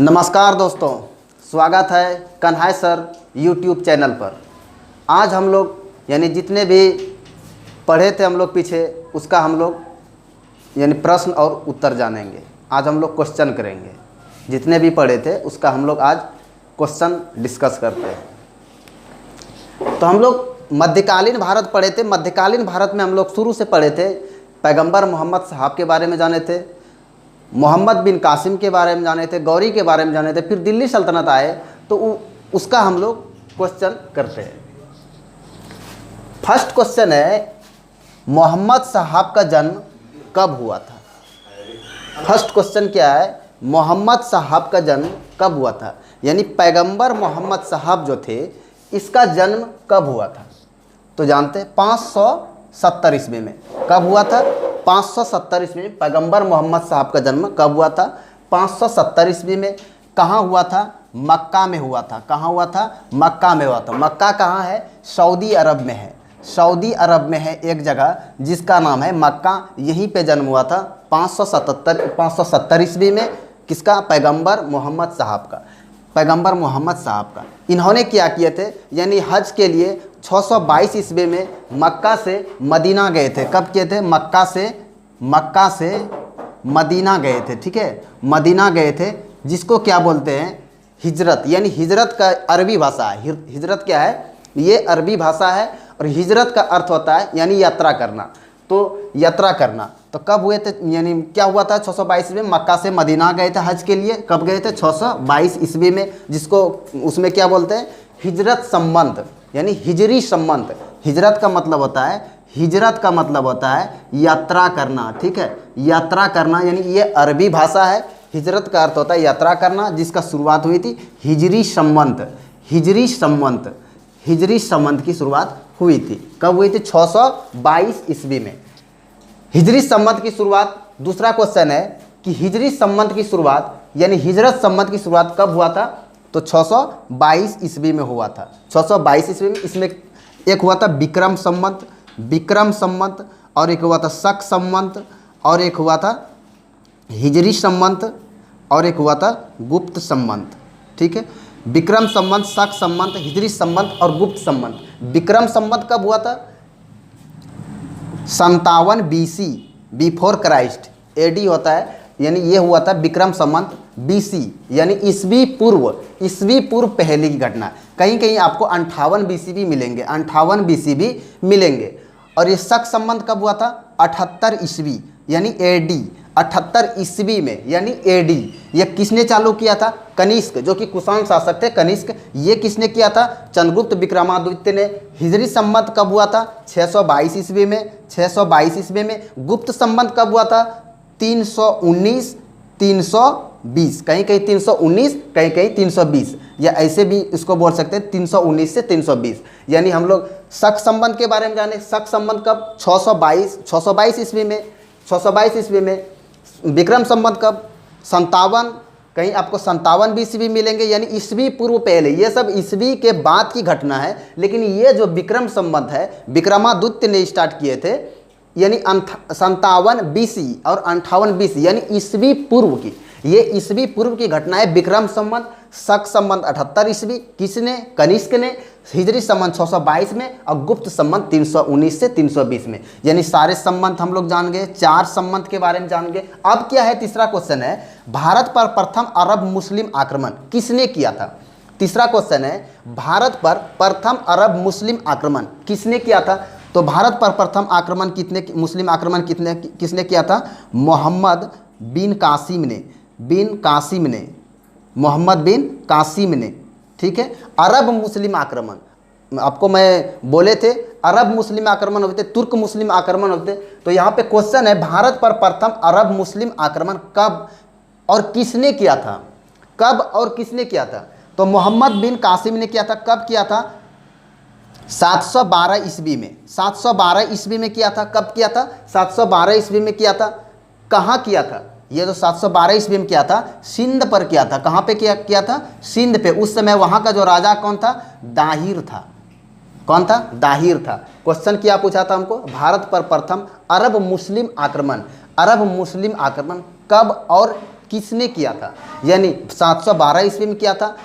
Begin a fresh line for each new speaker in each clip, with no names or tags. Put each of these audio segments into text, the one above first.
नमस्कार दोस्तों, स्वागत है कन्हाई सर यूट्यूब चैनल पर। आज हम लोग यानी जितने भी पढ़े थे हम लोग पीछे, उसका हम लोग यानी प्रश्न और उत्तर जानेंगे। आज हम लोग क्वेश्चन करेंगे, जितने भी पढ़े थे उसका हम लोग आज क्वेश्चन डिस्कस करते हैं। तो हम लोग मध्यकालीन भारत पढ़े थे। मध्यकालीन भारत में हम लोग शुरू से पढ़े थे, पैगंबर मोहम्मद साहब के बारे में जाने थे, मोहम्मद बिन कासिम के बारे में जाने थे, गौरी के बारे में जाने थे। फिर दिल्ली सल्तनत आए तो उसका हम लोग क्वेश्चन करते हैं। फर्स्ट क्वेश्चन है, मोहम्मद साहब का जन्म कब हुआ था? फर्स्ट क्वेश्चन क्या है, मोहम्मद साहब का जन्म कब हुआ था? यानी पैगंबर मोहम्मद साहब जो थे, इसका जन्म कब हुआ था? तो जानते हैं 570 ईस्वी में। कब हुआ था? 570 ईस्वी में पैगंबर मोहम्मद साहब का जन्म कब हुआ था? 570 ईस्वी में। कहाँ हुआ था? मक्का में हुआ था। कहाँ हुआ था? मक्का में हुआ था। मक्का कहाँ है? सऊदी अरब में है। सऊदी अरब में है एक जगह जिसका नाम है मक्का। यहीं पे जन्म हुआ था 570 ईस्वी में। किसका? पैगंबर मोहम्मद साहब का। पैगंबर मोहम्मद साहब का। इन्होंने क्या किए थे? यानी हज के लिए 622 ईस्वी में मक्का से मदीना गए थे। कब किए थे? मक्का से मदीना गए थे। ठीक है, मदीना गए थे, जिसको क्या बोलते हैं? हिजरत। यानी हिजरत का अरबी भाषा है। हिजरत क्या है? ये अरबी भाषा है और हिजरत का अर्थ होता है यानी यात्रा करना। तो यात्रा करना तो कब हुए थे? यानी क्या हुआ था? 622 में मक्का से मदीना गए थे हज के लिए। कब गए थे? 622 ईस्वी में, जिसको उसमें क्या बोलते हैं? हिजरत संबंध, यानी हिजरी संबंध। हिजरत का मतलब होता है, हिजरत का मतलब होता है यात्रा करना। ठीक है, यात्रा करना, यानी ये अरबी भाषा है। हिजरत का अर्थ होता है यात्रा करना, जिसका शुरुआत हुई थी हिजरी संबंध। हिजरी संबंध, हिजरी संबंध की शुरुआत हुई थी। कब हुई थी? 622 ईस्वी में हिजरी संबंध की शुरुआत। दूसरा क्वेश्चन है कि हिजरी संबंध की शुरुआत यानी हिजरत संबंध की शुरुआत कब हुआ था? तो 622 ईस्वी में हुआ था। 622 ईस्वी में। इसमें एक हुआ था विक्रम संबंध, विक्रम संबंध, और एक हुआ था शक संबंध, और एक हुआ था हिजरी संबंध, और एक हुआ था गुप्त संबंध। ठीक है, विक्रम संबंध, शक संबंध, हिजरी संबंध और गुप्त संबंध। विक्रम संबंध कब हुआ था? 57 BC, बिफोर क्राइस्ट। AD होता है, यानी ये हुआ था विक्रम संबंध BC, यानी ईस्वी पूर्व। ईस्वी पूर्व पहले की घटना। कहीं कहीं आपको 58 BC भी मिलेंगे, 58 BC भी मिलेंगे। और ये शक संबंध कब हुआ था? 78 ईस्वी, यानी AD। 78 ईस्वी में, यानी AD। ये किसने चालू किया था? कनिष्क, जो कि कुषाण शासक थे, कनिष्क। ये किसने किया था? चंद्रगुप्त विक्रमादित्य ने। हिजरी संबंध कब हुआ था? 622 ईस्वी में। 622 ईस्वी में। गुप्त संबंध कब हुआ था? 319, 320। कहीं कहीं 319, कहीं कहीं 320, या ऐसे भी इसको बोल सकते हैं 319 से 320। यानी हम लोग शक संबंध के बारे में जाने। शक संबंध कब? 622 ईस्वी में। 622 ईस्वी में। विक्रम संबंध कब? 57, कहीं आपको 57 BC भी मिलेंगे, यानी ईस्वी पूर्व पहले। ये सब ईस्वी के बाद की घटना है, लेकिन ये जो विक्रम संबंध है, विक्रमादित्य ने स्टार्ट किए थे, यानी 57 BC और 58 BC, यानी ईस्वी पूर्व की। ये ईस्वी पूर्व की घटना है विक्रम संबंध। शक संबंध 78 ईस्वी, किसने? कनिष्क ने। हिजरी संबंध 622 में, और गुप्त संबंध 319 से 320 में। यानी सारे संबंध हम लोग जान गए। 4 संबंध के बारे में जान गए। अब क्या है? तीसरा क्वेश्चन है, भारत पर प्रथम अरब मुस्लिम आक्रमण किसने किया था? तीसरा क्वेश्चन है, भारत पर प्रथम अरब मुस्लिम आक्रमण किसने किया था? तो भारत पर प्रथम आक्रमण मुस्लिम आक्रमण किसने किया था? मोहम्मद बिन कासिम ने। मोहम्मद बिन कासिम ने। ठीक है, अरब मुस्लिम आक्रमण। आपको मैं बोले थे अरब मुस्लिम आक्रमण होते, तुर्क मुस्लिम आक्रमण होते। तो यहाँ पे क्वेश्चन है, भारत पर प्रथम अरब मुस्लिम आक्रमण कब और किसने किया था? कब और किसने किया था? तो मोहम्मद बिन कासिम ने किया था। कब किया था? 712 ईस्वी में। 712 ईस्वी में किया था। कब किया था? 712 ईस्वी में किया था। कहाँ किया था? ये जो 712 ईस्वी में किया था, सिंध पर किया था। कहाँ पे किया था? सिंध पे। उस समय वहाँ का जो राजा कौन था? दाहिर था। कौन था? दाहिर था। क्वेश्चन क्या पूछा था हमको? भारत पर प्रथम अरब मुस्लिम आक्रमण कब और किसने किया था, यानी 712 ईस्वी में किया था।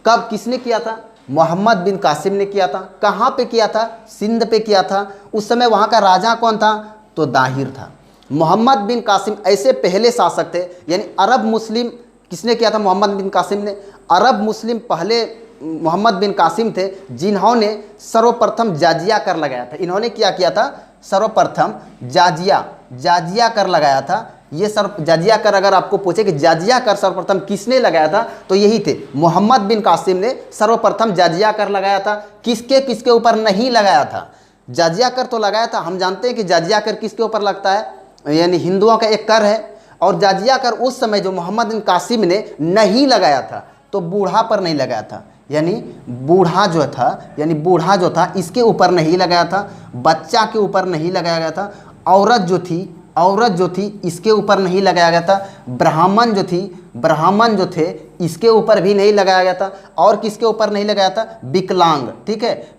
कब किसने किया था? मोहम्मद बिन कासिम ने किया था। कहाँ पे किया था? सिंध पे किया था। उस समय वहाँ का राजा कौन था? तो दाहिर था। मोहम्मद बिन कासिम ऐसे पहले शासक थे, यानी अरब मुस्लिम किसने किया था? मोहम्मद बिन कासिम ने। अरब मुस्लिम पहले मोहम्मद बिन कासिम थे जिन्होंने सर्वप्रथम जाजिया कर लगाया था। इन्होंने क्या किया था? सर्वप्रथम जाजिया कर लगाया था। ये जाजिया कर, अगर आपको पूछे कि जाजिया कर सर्वप्रथम किसने लगाया था, तो यही थे, मोहम्मद बिन कासिम ने सर्वप्रथम जाजिया कर लगाया था। किसके किसके ऊपर नहीं लगाया था? जाजिया कर तो लगाया था, हम जानते हैं कि जाजिया कर किसके ऊपर लगता है, यानी हिंदुओं का एक कर है। और जाजिया कर उस समय जो मोहम्मद बिन कासिम ने नहीं लगाया था, तो बूढ़ा पर नहीं लगाया था, यानी बूढ़ा जो था इसके ऊपर नहीं लगाया था। बच्चा के ऊपर नहीं लगाया गया था। औरत जो थी इसके ऊपर नहीं लगाया गया था। ब्राह्मण जो थे इसके ऊपर भी नहीं लगाया गया था। और किसके ऊपर नहीं लगाया था? विकलांग, ठीक है,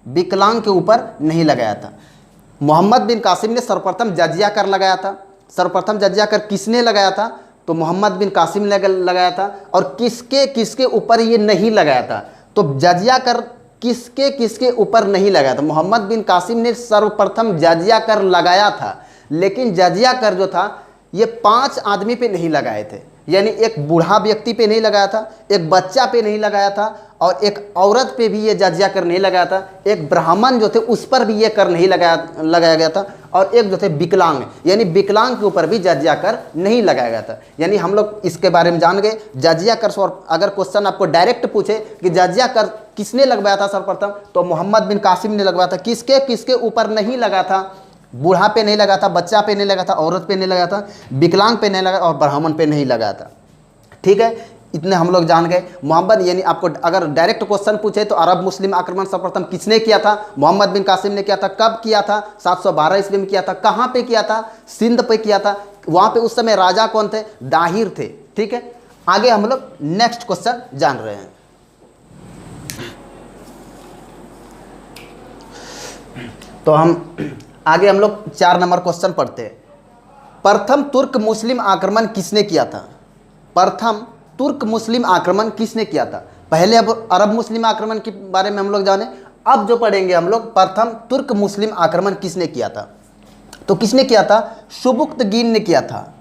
विकलांग के ऊपर नहीं लगाया था। मोहम्मद बिन कासिम ने सर्वप्रथम जाजिया कर लगाया था। सर्वप्रथम जाजिया कर किसने लगाया था? तो मोहम्मद बिन कासिम ने लगाया था। और किसके किसके ऊपर ये नहीं लगाया था? तो जाजिया कर किसके किसके ऊपर नहीं लगाया था? मोहम्मद बिन कासिम ने सर्वप्रथम जाजिया कर लगाया था, लेकिन जाजिया कर जो था ये 5 आदमी पे नहीं लगाए थे, यानी एक बूढ़ा व्यक्ति पे नहीं लगाया था, एक बच्चा पे नहीं लगाया था, और एक औरत पे भी ये जाजिया कर नहीं लगाया था। एक ब्राह्मण जो थे उस पर भी ये कर नहीं लगाया गया था। और एक जो थे विकलांग, यानी विकलांग के ऊपर भी जाजिया कर नहीं लगाया गया था। यानी हम लोग इसके बारे में जान गए। जाजिया कर, अगर क्वेश्चन आपको डायरेक्ट पूछे कि जाजिया कर किसने लगवाया था सर्वप्रथम, तो मोहम्मद बिन कासिम ने लगवाया था। किसके किसके ऊपर नहीं लगा था? बूढ़ा पे नहीं लगा था, बच्चा पे नहीं लगा था, औरत पे नहीं लगा था, विकलांग पे नहीं लगा और ब्राह्मण पे नहीं लगा था। ठीक है, इतने हम लोग जान गए। मोहम्मद, यानी आपको अगर डायरेक्ट क्वेश्चन पूछे तो अरब मुस्लिम आक्रमण सर्वप्रथम किसने किया था? मोहम्मद बिन कासिम ने किया था। कब किया था? 712 ईस्वी में किया था। कहाँ पे किया था? सिंध पे किया था। वहाँ पे उस समय राजा कौन थे? दाहिर थे। ठीक है, आगे हम लोग नेक्स्ट क्वेश्चन जान रहे हैं। तो आगे हम लोग 4 नंबर क्वेश्चन पढ़ते हैं। प्रथम तुर्क मुस्लिम आक्रमण किसने किया था? प्रथम तुर्क मुस्लिम आक्रमण किसने किया था? पहले अब अरब मुस्लिम आक्रमण के बारे में हम लोग जाने, अब जो पढ़ेंगे हम लोग प्रथम तुर्क मुस्लिम आक्रमण किसने किया था। तो किसने किया था? सुबुक्तगीन ने किया था।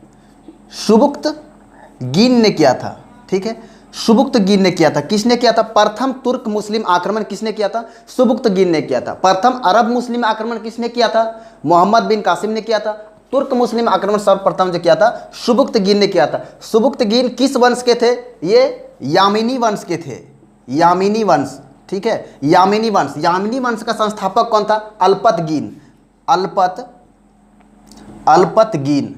सुबुक्तगीन ने किया था। ठीक है, सुबुक्तगीन ने किया था। किसने किया था? प्रथम तुर्क मुस्लिम आक्रमण किसने किया था? सुबुक्तगीन ने किया था। प्रथम अरब मुस्लिम आक्रमण किसने किया था? मोहम्मद बिन कासिम ने किया था। तुर्क मुस्लिम आक्रमण सर्वप्रथम जो किया था सुबुक्तगीन ने किया था। सुबुक्तगीन किस वंश के थे? ये यामिनी वंश के थे। यामिनी वंश, ठीक है, यामिनी वंश। यामिनी वंश का संस्थापक कौन था? अल्पतगीन। अल्पतगीन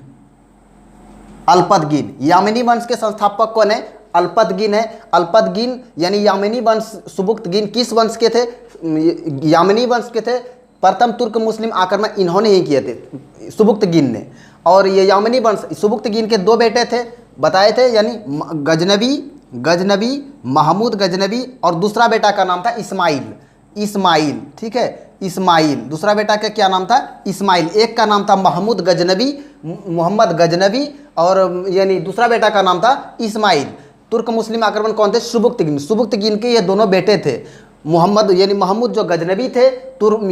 यामिनी वंश के संस्थापक कौन है? अल्पतगीन है। अल्पतगीन यानी यामिनी वंश। सुबुक्तगीन किस वंश के थे? यामिनी वंश के थे। प्रथम तुर्क मुस्लिम आक्रमण इन्होंने ही किए थे, सुबुक्तगीन ने। और ये यामिनी वंश, सुबुक्तगीन के 2 बेटे थे, बताए थे, यानी गजनबी, महमूद गजनबी, और दूसरा बेटा का नाम था इस्माइल। ठीक है, इस्माइल। दूसरा बेटा का क्या नाम था? इस्माइल। एक का नाम था मोहम्मद गजनबी, और यानी दूसरा बेटा का नाम था इस्माइल। तुर्क मुस्लिम आक्रमण कौन थे? सुबुक्तगीन के ये दोनों बेटे थे। मोहम्मद यानी महमूद जो गजनबी थे,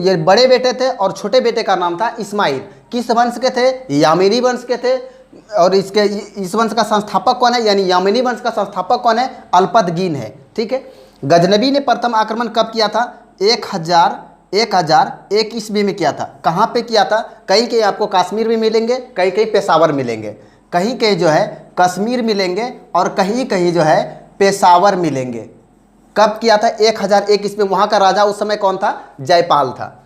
ये बड़े बेटे थे, और छोटे बेटे का नाम था इस्माइल। किस वंश के थे? यामिनी वंश के थे। और इस वंश का संस्थापक कौन है? यानी यामिनी वंश का संस्थापक कौन है? अल्पतगीन है। ठीक है, गजनबी ने प्रथम आक्रमण कब किया था? 1001 ईस्वी में किया था। कहाँ पे किया था? कहीं कहीं आपको कश्मीर में मिलेंगे, कहीं कहीं पेशावर मिलेंगे। कहीं कहीं जो है कश्मीर मिलेंगे, और कहीं कहीं जो है पेशावर मिलेंगे। कब किया था? 1001 ईस्वी। वहाँ का राजा उस समय कौन था? जयपाल था।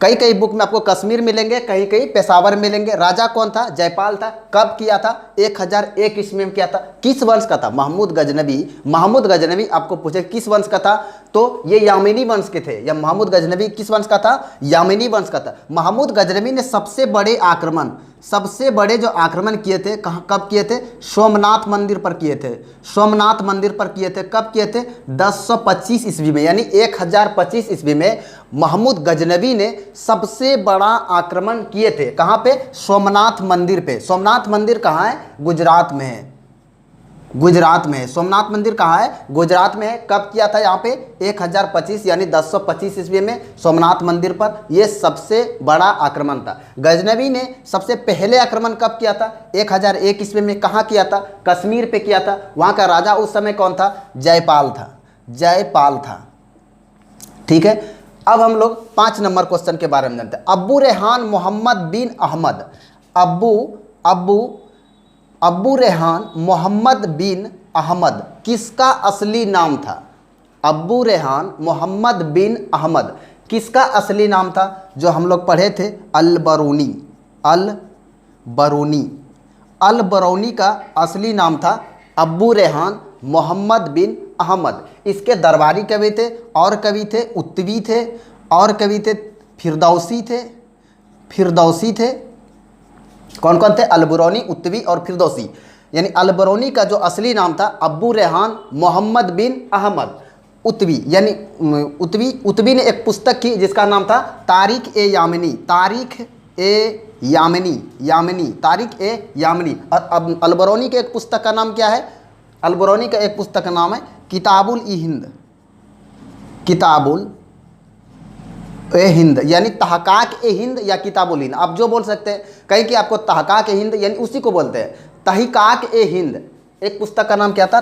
कई कई बुक में आपको कश्मीर मिलेंगे, कहीं कहीं पेशावर मिलेंगे। राजा कौन था? जयपाल था। कब किया था? 1001 ईस्वी में किया था। किस वंश का था? महमूद गजनबी आपको पूछे किस वंश का था, तो ये यामिनी वंश के थे। या महमूद गजनबी किस वंश का था? यामिनी वंश का था। महमूद गजनबी ने सबसे बड़े आक्रमण सबसे बड़े जो आक्रमण किए थे कहाँ कब किए थे? सोमनाथ मंदिर पर किए थे। सोमनाथ मंदिर पर किए थे। कब किए थे? 1025 ईस्वी में, यानी 1025 ईस्वी में महमूद गजनवी ने सबसे बड़ा आक्रमण किए थे। कहाँ पे? सोमनाथ मंदिर पे। सोमनाथ मंदिर कहाँ है? गुजरात में है। गुजरात में है। सोमनाथ मंदिर कहाँ है? गुजरात में है। कब किया था यहाँ पे? 1025 यानी 1025 ईस्वी में सोमनाथ मंदिर पर। यह सबसे बड़ा आक्रमण था। गजनवी ने सबसे पहले आक्रमण कब किया था? 1001 ईस्वी में। कहाँ किया था? कश्मीर पे किया था। वहाँ का राजा उस समय कौन था? जयपाल था। जयपाल था। ठीक है, अब हम लोग 5 नंबर क्वेश्चन के बारे में जानते हैं। अब्बू रेहान मोहम्मद बिन अहमद। अब्बू रेहान मोहम्मद बिन अहमद किसका असली नाम था? अब्बू रेहान मोहम्मद बिन अहमद किसका असली नाम था? जो हम लोग पढ़े थे अल-बरूनी। अल-बरूनी का असली नाम था अब्बू रेहान मोहम्मद बिन अहमद। इसके दरबारी कवि थे, और कवि थे उत्तवी थे, और कवि थे फिरदौसी थे। कौन कौन थे? अल-बरूनी, उत्तवी और फिरदौसी। यानी अल-बरूनी का जो असली नाम था अब्बू रेहान मोहम्मद बिन अहमद उत्तवी। यानी उत्तवी ने एक पुस्तक की जिसका नाम था तारीख ए यामिनी। और अब अल-बरूनी के एक पुस्तक का नाम क्या है? अल-बरूनी का एक पुस्तक का नाम है किताबुल ए हिंद, यानी तहकाक ए हिंद या किताबुल हिंद, आप जो बोल सकते हैं। कहीं कि आपको तहकाक ए हिंद यानी उसी को बोलते हैं तहकाक ए हिंद। एक पुस्तक का नाम क्या था?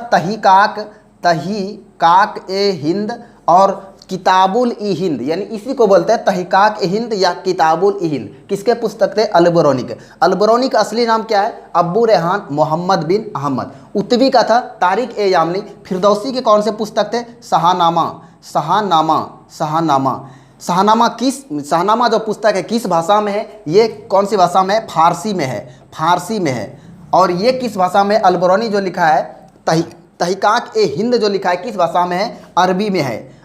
तहकाक ए हिंद और किताबुल ई हिंद, यानी इसी को बोलते हैं तहकाक ए हिंद या किताबुल ई हिंद। किसके पुस्तक थे? अल-बरूनी के। अल-बरूनी का असली नाम क्या है? अब्बू रेहान मोहम्मद बिन अहमद। उत्तवी का था तारीख ए यामिनी। फिरदौसी के कौन से पुस्तक थे? शाहनामा जो पुस्तक है किस भाषा में है? ये कौन सी भाषा में है? फारसी में है। और ये किस भाषा में? अल-बरूनी जो लिखा है तहकाक ए हिंद जो लिखा है किस भाषा में है?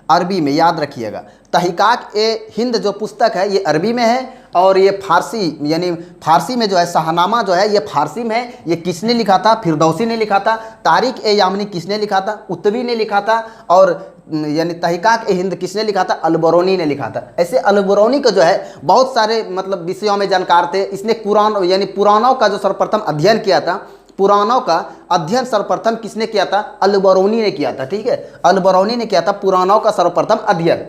अरबी में, याद रखिएगा। तहकाक ए हिंद जो पुस्तक है ये अरबी में है, और ये फारसी यानी फारसी में जो है शाहनामा जो है ये फारसी में है। ये किसने लिखा था? फिरदौसी ने लिखा था। तारीख ए यामिनी किसने लिखा था? उत्तवी ने लिखा था। और यानी तहकाक ए हिंद किसने लिखा था? अल-बरूनी ने लिखा था। ऐसे अल-बरूनी को जो है बहुत सारे मतलब विषयों में जानकार थे। इसने पुराणों का जो सर्वप्रथम अध्ययन किया था, पुराणों का अध्ययन सर्वप्रथम किसने किया था? अल-बरूनी ने किया था। ठीक है, अल-बरूनी ने किया था पुराणों का सर्वप्रथम अध्ययन।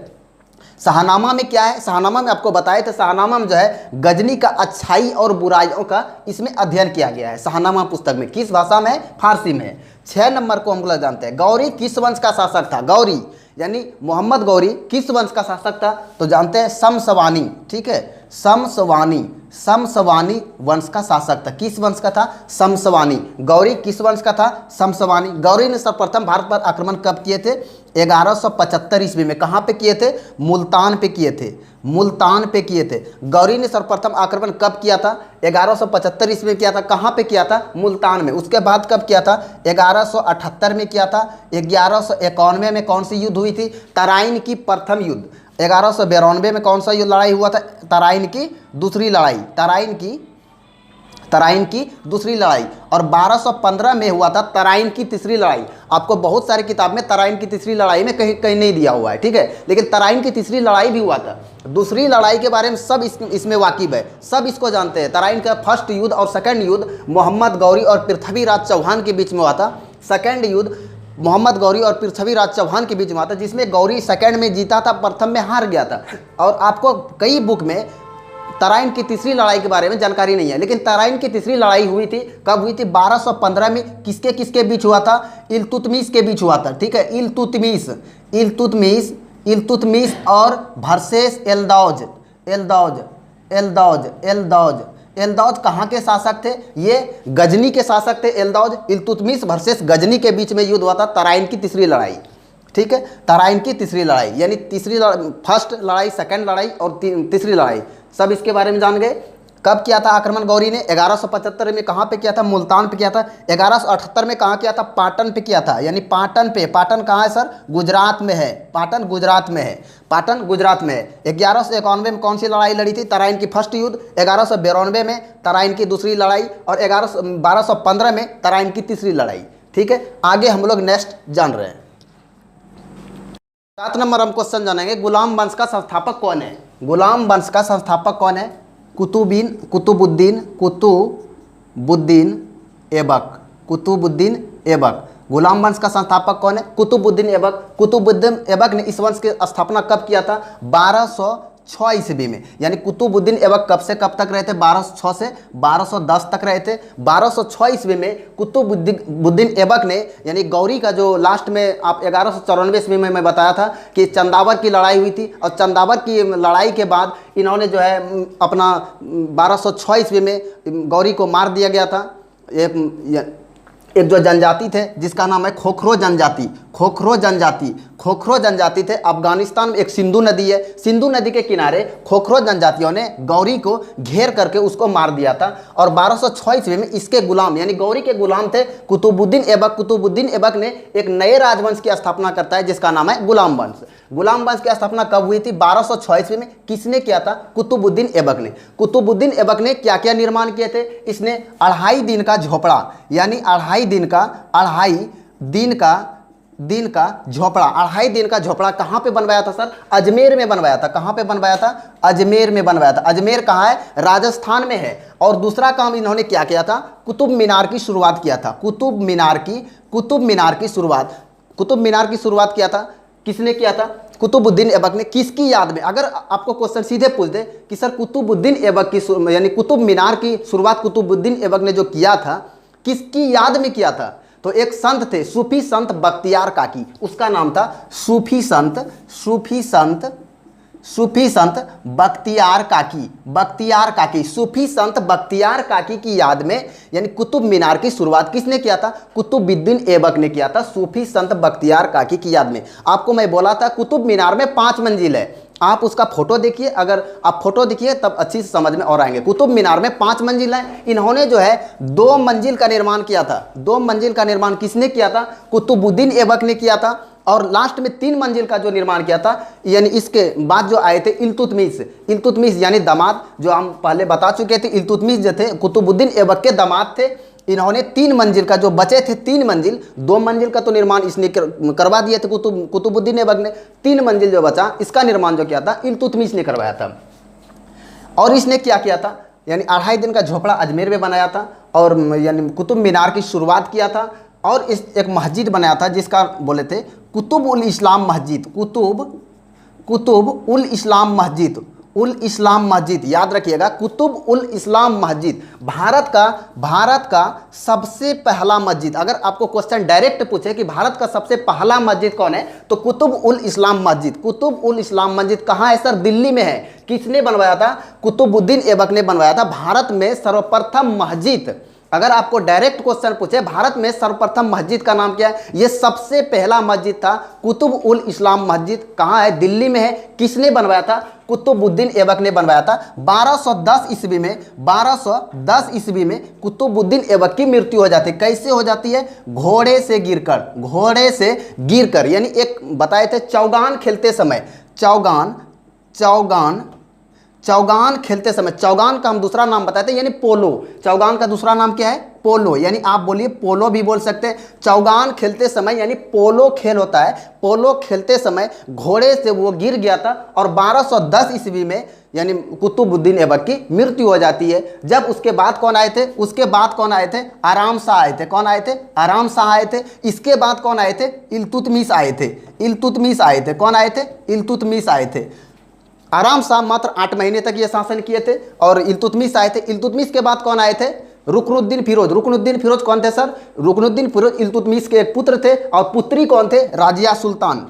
शाहनामा में क्या है? शाहनामा में आपको बताए थे, शाहनामा में जो है गजनी का अच्छाई और बुराइयों का इसमें अध्ययन किया गया है। शाहनामा पुस्तक में किस भाषा में है? फारसी में है। 6 नंबर को हम लोग जानते हैं। गौरी किस वंश का शासक था? गौरी यानी मोहम्मद गौरी किस वंश का शासक था? तो जानते हैं शमसवानी। ठीक है, शमसवानी वंश का शासक था। किस वंश का था? शमसवानी। गौरी किस वंश का था? शमसवानी। गौरी ने सर्वप्रथम भारत पर आक्रमण कब किए थे? 1175 ईस्वी में। कहाँ पे किए थे? मुल्तान पे किए थे। गौरी ने सर्वप्रथम आक्रमण कब किया था? 1175 ईस्वी में किया था। कहाँ पे किया था? मुल्तान में। उसके बाद कब किया था? 1178 में किया था। 1191 में कौन सी युद्ध हुई थी? तराइन की प्रथम युद्ध। 1192 में कौन सा युद्ध लड़ाई हुआ था? तराइन की दूसरी लड़ाई। और 1215 में हुआ था तराइन की तीसरी लड़ाई। आपको बहुत सारी किताब में तराइन की तीसरी लड़ाई में कहीं नहीं दिया हुआ है। ठीक है, लेकिन तराइन की तीसरी लड़ाई भी हुआ था। दूसरी लड़ाई के बारे में सब इसमें वाकिफ है, सब इसको जानते हैं। तराइन का फर्स्ट युद्ध और सेकंड युद्ध मोहम्मद गौरी और पृथ्वीराज चौहान के बीच में हुआ था। सेकंड युद्ध मोहम्मद गौरी और पृथ्वीराज चौहान के बीच में हुआ था, जिसमें गौरी सेकंड में जीता था, प्रथम में हार गया था। और आपको कई बुक में तराइन की तीसरी लड़ाई के बारे में जानकारी नहीं है, लेकिन तराइन की तीसरी लड़ाई हुई थी। कब हुई थी? 1215 में। किसके बीच हुआ था? इल्तुतमिश के बीच हुआ था। ठीक है, इल्तुतमिश और वर्सेस एल्दौज कहाँ के शासक थे? ये गजनी के शासक थे एल्दौज। इल्तुतमिश वर्सेस गजनी के बीच में युद्ध हुआ था, तराइन की तीसरी लड़ाई। ठीक है, तराइन की तीसरी लड़ाई यानी फर्स्ट लड़ाई, सेकंड लड़ाई और तीसरी लड़ाई, सब इसके बारे में जान गए। कब किया था आक्रमण गौरी ने? 1175 में कहाँ पे किया था? मुल्तान पे किया था। 1178 में कहाँ किया था? पाटन पे किया था, यानी पाटन पे। पाटन कहाँ है सर? गुजरात में है। पाटन गुजरात में है। पाटन गुजरात में है। 1191 में कौन सी लड़ाई लड़ी थी? तराइन की फर्स्ट युद्ध। 1192 में तराइन की दूसरी लड़ाई, और 1215 में तराइन की तीसरी लड़ाई। ठीक है, आगे हम लोग नेक्स्ट जान रहे हैं। 7 नंबर हम क्वेश्चन जानेंगे, गुलाम वंश का संस्थापक कौन है? गुलाम वंश का संस्थापक कौन है? कुतुबुद्दीन ऐबक। कुतुबुद्दीन ऐबक। गुलाम वंश का संस्थापक कौन है? कुतुबुद्दीन ऐबक। कुतुबुद्दीन ऐबक ने इस वंश की स्थापना कब किया था? 1206 ईस्वी में। यानी कुतुबुद्दीन ऐबक कब से कब तक रहे थे? 1206 से 1210 तक रहे थे। 1206 ईस्वी में कुतुबुद्दीन ऐबक ने, यानी गौरी का जो लास्ट में आप 1194 ईस्वी में मैं बताया था कि चंदावर की लड़ाई हुई थी, और चंदावर की लड़ाई के बाद इन्होंने जो है अपना 1206 ईस्वी में गौरी को मार दिया गया था। एक जो जनजाति थे जिसका नाम है खोखरो जनजाति। खोखरो जनजाति। खोखरो जनजाति थे। अफगानिस्तान में एक सिंधु नदी है, सिंधु नदी के किनारे खोखरो जनजातियों ने गौरी को घेर करके उसको मार दिया था। और 1206 ईस्वी में इसके गुलाम, यानी गौरी के गुलाम थे कुतुबुद्दीन ऐबक। कुतुबुद्दीन ऐबक ने एक नए राजवंश की स्थापना करता है जिसका नाम है गुलाम वंश। गुलाम वंश की स्थापना कब हुई थी? 1206 ईस्वी में। किसने किया था? कुतुबुद्दीन ऐबक ने। कुतुबुद्दीन ऐबक ने क्या क्या निर्माण किए थे? इसने 2.5 दिन का झोपड़ा, यानी 2.5 दिन का झोपड़ा, 2.5 दिन का झोपड़ा कहाँ पे बनवाया था सर? अजमेर में बनवाया था। कहाँ पे बनवाया था? अजमेर में बनवाया था। अजमेर कहाँ है? राजस्थान में है। और दूसरा काम इन्होंने क्या किया था? कुतुब मीनार की शुरुआत किया था। कुतुब मीनार की शुरुआत किया था। किसने किया था? कुतुबुद्दीन ऐबक ने। किसकी याद में? अगर आपको क्वेश्चन सीधे पूछ दे कि सर कुतुबुद्दीन ऐबक की, यानी कुतुब मीनार की शुरुआत कुतुबुद्दीन ऐबक ने जो किया था, किसकी याद में किया था? तो एक संत थे, सूफी संत बख्तियार काकी, उसका नाम था सूफी संत बख्तियार काकी। सूफी संत बख्तियार काकी की याद में, यानी कुतुब मीनार की शुरुआत किसने किया था? कुतुबुद्दीन ऐबक ने किया था, सूफी संत बख्तियार काकी की याद में। आपको मैं बोला था कुतुब मीनार में 5 मंजिल है। आप उसका फोटो देखिए, अगर आप फोटो देखिए तब अच्छी से समझ में और आएंगे। कुतुब मीनार में 5 मंजिल है। इन्होंने जो है 2 मंजिल का निर्माण किया था। 2 मंजिल का निर्माण किसने किया था? कुतुबुद्दीन ऐबक ने किया था। और लास्ट में 3 मंजिल का जो निर्माण किया था, यानी इसके बाद जो आए थे इल्तुतमिश यानी दामाद, जो हम पहले बता चुके थे। इल्तुतमिश जो थे कुतुबुद्दीन ऐबक के दामाद थे। इन्होंने 3 मंजिल का जो बचे थे, 3 मंजिल, 2 मंजिल का तो निर्माण इसने करवा दिए थे कुतुबुद्दीन ऐबक ने। 3 मंजिल जो बचा, इसका निर्माण जो किया था इल्तुतमिश ने करवाया था। और इसने क्या किया था? यानी 2.5 दिन का झोपड़ा अजमेर में बनाया था, और यानी कुतुब मीनार की शुरुआत किया था। और इस एक मस्जिद बनाया था जिसका बोले थे कुतुब उल इस्लाम मस्जिद। याद रखिएगा, कुतुब उल इस्लाम मस्जिद भारत का सबसे पहला मस्जिद। अगर आपको क्वेश्चन डायरेक्ट पूछे कि भारत का सबसे पहला मस्जिद कौन है, तो कुतुब उल इस्लाम मस्जिद। कुतुब उल इस्लाम मस्जिद कहाँ है सर? दिल्ली में है। किसने बनवाया था? कुतुबुद्दीन ऐबक ने बनवाया था। भारत में सर्वप्रथम मस्जिद, अगर आपको डायरेक्ट क्वेश्चन पूछे भारत में सर्वप्रथम मस्जिद का नाम क्या है, ये सबसे पहला मस्जिद था कुतुब उल इस्लाम मस्जिद। कहाँ है? दिल्ली में है। किसने बनवाया था? कुतुबुद्दीन ऐबक ने बनवाया था। 1210 ईस्वी में कुतुबुद्दीन ऐबक की मृत्यु हो जाती है। कैसे हो जाती है? घोड़े से गिरकर, यानी एक बताए थे चौगान खेलते समय, चौगान खेलते समय, चौगान का हम दूसरा नाम बताते हैं, यानी पोलो। चौगान का दूसरा नाम क्या है? पोलो, यानी आप बोलिए पोलो भी बोल सकते हैं। चौगान खेलते समय, यानी पोलो खेल होता है, पोलो खेलते समय घोड़े से वो गिर गया था, और 1210 ईस्वी में यानी कुतुबुद्दीन ऐबक की मृत्यु हो जाती है। जब उसके बाद कौन आए थे? आराम शाह आए थे। कौन आए थे? आराम शाह आए थे। इसके बाद कौन आए थे? इल्तुतमिश आए थे। कौन आए थे? इल्तुतमिश आए थे। आराम शाह मात्र 8 महीने तक ये शासन किए थे, और इल्तुतमिश आए थे। इल्तुतमिश के बाद कौन आए थे? रुकनुद्दीन फिरोज कौन थे सर? रुकनुद्दीन फिरोज इल्तुतमिश के एक पुत्र थे, और पुत्री कौन थे? राजिया सुल्तान।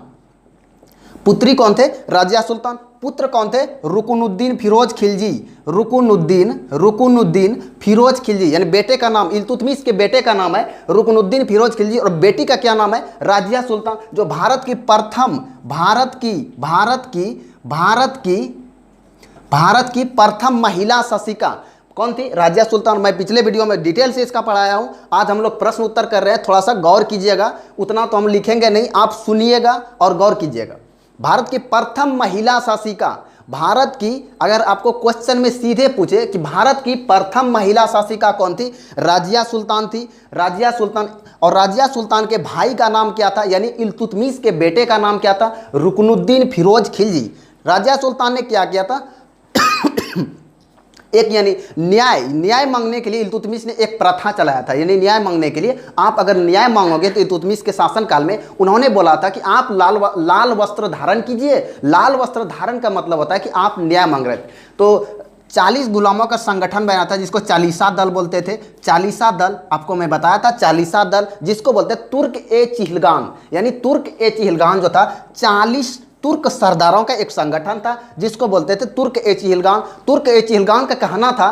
पुत्र कौन थे? रुकनुद्दीन फिरोज खिलजी, यानी बेटे का नाम, इल्तुतमिश के बेटे का नाम है रुकनुद्दीन फिरोज खिलजी, और बेटी का क्या नाम है? राजिया सुल्तान, जो भारत की प्रथम महिला शासिका। कौन थी? राजिया सुल्तान। मैं पिछले वीडियो में डिटेल से इसका पढ़ाया हूँ। आज हम लोग प्रश्न उत्तर कर रहे हैं, थोड़ा सा गौर कीजिएगा। उतना तो हम लिखेंगे नहीं, आप सुनिएगा और गौर कीजिएगा। भारत की प्रथम महिला शासिका, भारत की, अगर आपको क्वेश्चन में सीधे पूछे कि भारत की प्रथम महिला शासिका कौन थी? राजिया सुल्तान थी। राजिया सुल्तान। और राजिया सुल्तान के भाई का नाम क्या था? यानी इल्तुतमिश के बेटे का नाम क्या था? रुकनुद्दीन फिरोज खिलजी। राजिया सुल्तान ने क्या किया था? एक यानी न्याय मांगने के लिए इल्तुतमिश ने एक प्रथा चलाया था। यानी न्याय मांगने के लिए, आप अगर न्याय मांगोगे तो इल्तुतमिश के शासनकाल में उन्होंने बोला था कि आप लाल वस्त्र धारण कीजिए। लाल वस्त्र धारण का मतलब होता है कि आप न्याय मांग रहे थे। तो 40 गुलामों का संगठन बना था, जिसको चालीसा दल बोलते थे। चालीसा दल आपको मैं बताया था, चालीसा दल जिसको बोलते तुर्क ए चिहलगान। यानी तुर्क ए चिहलगान जो था 40 तुर्क सरदारों का एक संगठन था, जिसको बोलते थे तुर्क ए चिहलगान। तुर्क ए चिहलगान का कहना था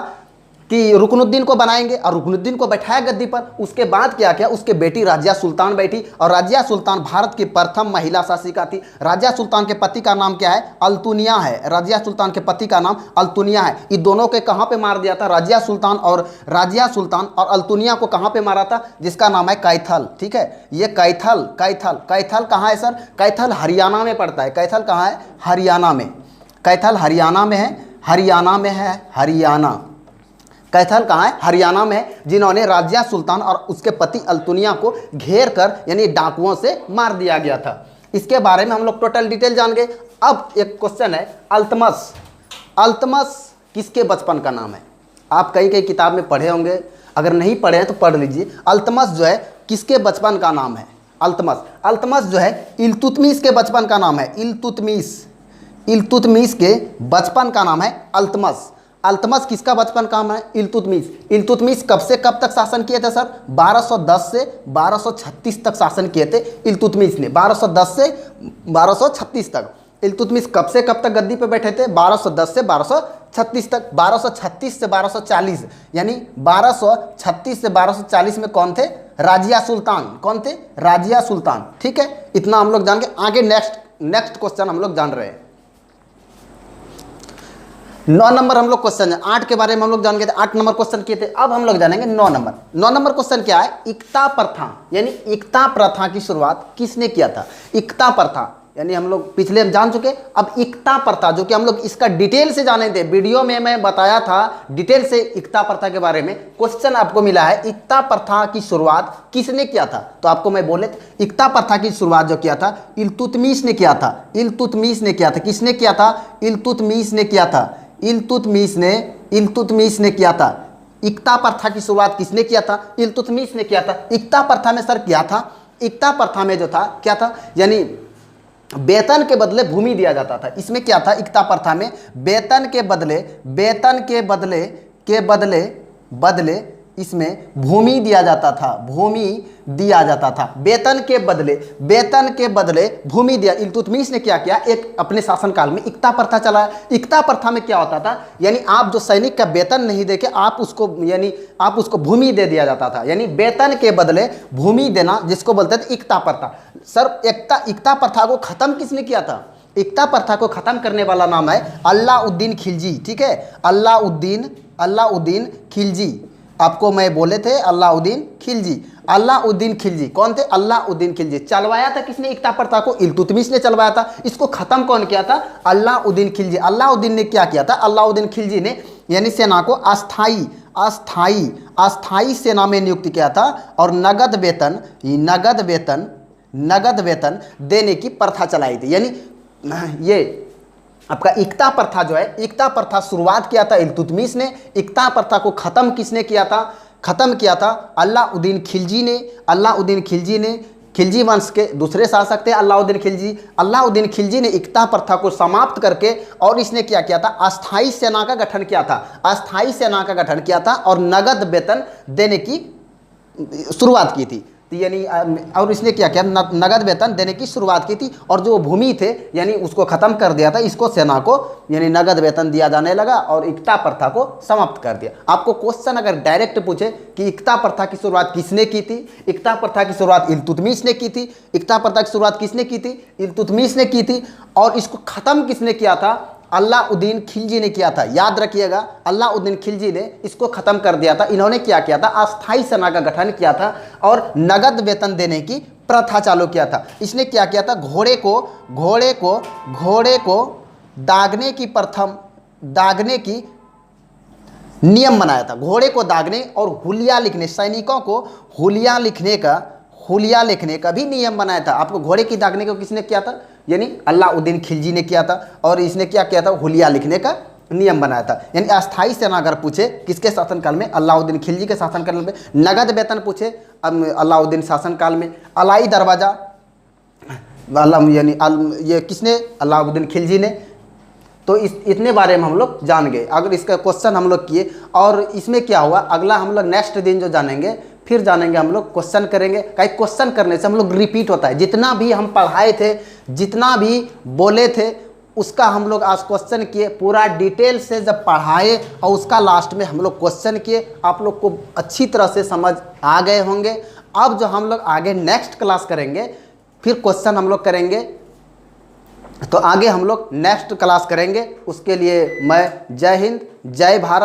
कि रुकनुद्दीन को बनाएंगे, और रुकनुद्दीन को बैठाया गद्दी पर। उसके बाद क्या किया? उसके बेटी राजिया सुल्तान बैठी, और राजिया सुल्तान भारत की प्रथम महिला शासिका थी। राजिया सुल्तान के पति का नाम क्या है? अल्तुनिया है। राजिया सुल्तान के पति का नाम अल्तुनिया है। इन दोनों के कहाँ पे मार दिया था? राजिया सुल्तान और अल्तुनिया को कहाँ पे मारा था? जिसका नाम है कैथल। ठीक है, ये कैथल कहाँ है सर? कैथल हरियाणा में पड़ता है। कैथल कहाँ है? हरियाणा में। कैथल हरियाणा में है। हरियाणा। कैथल कहाँ है? हरियाणा में है। जिन्होंने राजिया सुल्तान और उसके पति अल्तुनिया को घेर कर, यानी डाकुओं से मार दिया गया था। इसके बारे में हम लोग टोटल डिटेल जान गए। अब एक क्वेश्चन है, अल्तमस किसके बचपन का नाम है? आप कई किताब में पढ़े होंगे, अगर नहीं पढ़े हैं तो पढ़ लीजिए। अल्तमस जो है किसके बचपन का नाम है? अल्तमस जो है इल्तुतमिश के बचपन का नाम है। इल्तुतमिश के बचपन का नाम है अल्तमस। किसका बचपन का नाम है? इल्तुतमिश कब से कब तक शासन किए थे सर? 1210 से 1236 तक शासन किए थे इल्तुतमिश ने। 1210 से 1236 तक। इल्तुतमिश कब से कब तक गद्दी पे बैठे थे? 1210 से 1236 तक। 1236 से 1240, यानी 1236 से 1240 में कौन थे? राजिया सुल्तान। कौन थे? राजिया सुल्तान। ठीक है, इतना हम लोग जान के आगे नेक्स्ट क्वेश्चन हम लोग जान रहे हैं। 9 नंबर हम लोग क्वेश्चन है। 8 के बारे में हम लोग जान गए थे, 8 नंबर क्वेश्चन किए थे। अब हम लोग जानेंगे 9 नंबर। 9 नंबर क्वेश्चन क्या है? इक्ता प्रथा, यानी इक्ता प्रथा की शुरुआत किसने किया था? इक्ता प्रथा, यानी हम लोग पिछले हम जान चुके। अब इक्ता प्रथा, जो कि हम लोग इसका डिटेल से जाने थे, वीडियो में मैं बताया था डिटेल से इक्ता प्रथा के बारे में। क्वेश्चन आपको मिला है, इक्ता प्रथा की शुरुआत किसने किया था? तो आपको मैं बोले इक्ता प्रथा की शुरुआत जो किया था इल्तुतमिश ने किया था। किसने किया था? इल्तुतमिश ने किया था। इक्ता प्रथा की शुरुआत किसने किया था? इल्तुतमिश ने किया था। इक्ता प्रथा में सर क्या था? इक्ता प्रथा में जो था क्या था? यानी वेतन के बदले भूमि दिया जाता था। इसमें क्या था? इक्ता प्रथा में वेतन के बदले इसमें भूमि दिया जाता था। वेतन के बदले भूमि दिया। इल्तुतमिश ने क्या किया? एक अपने शासनकाल में इक्ता प्रथा चलाया। इक्ता प्रथा में क्या होता था? यानी आप जो सैनिक का वेतन नहीं देके आप उसको भूमि दे दिया जाता था। यानी वेतन के बदले भूमि देना, जिसको बोलते थे इक्ता प्रथा। सर इक्ता प्रथा को खत्म किसने किया था? इक्ता प्रथा को खत्म करने वाला नाम है अलाउद्दीन खिलजी। ठीक है, अलाउद्दीन खिलजी। आपको मैं बोले थे अलाउद्दीन खिलजी। कौन थे? अलाउद्दीन खिलजी। चलवाया था किसने इक्ता प्रथा को? इल्तुतमिश ने चलवाया था। इसको खत्म कौन किया था? अलाउद्दीन खिलजी। अलाउद्दीन ने क्या किया था? अलाउद्दीन खिलजी ने यानी सेना को अस्थाई सेना में नियुक्त किया था, और नगद वेतन देने की प्रथा चलाई थी। यानी ये आपका इक्ता प्रथा जो है, इक्ता प्रथा शुरुआत किया था इल्तुतमिश ने। इक्ता प्रथा को खत्म किसने किया था? अलाउद्दीन खिलजी ने। खिलजी वंश के दूसरे शासक थे अलाउद्दीन खिलजी ने इक्ता प्रथा को समाप्त करके, और इसने क्या किया था? अस्थाई सेना का गठन किया था और नगद वेतन देने की शुरुआत की थी। यानी और इसने क्या किया? नगद वेतन देने की शुरुआत की थी, और जो भूमि थे यानी उसको खत्म कर दिया था। इसको सेना को यानी नगद वेतन दिया जाने लगा, और इक्ता प्रथा को समाप्त कर दिया। आपको क्वेश्चन अगर डायरेक्ट पूछे कि इक्ता प्रथा की शुरुआत किसने की थी? इक्ता प्रथा की शुरुआत इल्तुतमिश ने की थी। और इसको खत्म किसने किया था? अलाउद्दीन खिलजी ने किया था। याद रखिएगा, अलाउद्दीन खिलजी ने इसको ख़त्म कर दिया था। इन्होंने क्या किया था, अस्थाई सेना का गठन किया था और नगद वेतन देने की प्रथा चालू किया था। इसने क्या किया था, घोड़े को दागने की नियम बनाया था। घोड़े को दागने और हुलिया लिखने, सैनिकों को हुलिया लिखने का भी नियम बनाया था। आपको घोड़े की दागने को किसने किया था, यानी अलाउद्दीन खिलजी ने किया था। और इसने क्या किया था, हुलिया लिखने का नियम बनाया था। यानी अस्थाई सेना अगर पूछे किसके शासनकाल में, अलाउद्दीन खिलजी के शासनकाल में। नगद वेतन पूछे अलाउद्दीन शासनकाल में। अलाई दरवाज़ा यानी ये किसने, अलाउद्दीन खिलजी ने। तो इतने बारे में हम लोग जान गए। अगर इसका क्वेश्चन हम लोग किए और इसमें क्या हुआ, अगला हम लोग नेक्स्ट दिन जो जानेंगे, फिर जानेंगे हम लोग क्वेश्चन करेंगे। कई क्वेश्चन करने से हम लोग रिपीट होता है, जितना भी हम पढ़ाए थे, जितना भी बोले थे, उसका हम लोग आज क्वेश्चन किए। पूरा डिटेल से जब पढ़ाए और उसका लास्ट में हम लोग क्वेश्चन किए, आप लोग को अच्छी तरह से समझ आ गए होंगे। अब जो हम लोग आगे नेक्स्ट क्लास करेंगे, फिर क्वेश्चन हम लोग करेंगे, तो आगे हम लोग नेक्स्ट क्लास करेंगे। उसके लिए मैं जय हिंद, जय भारत।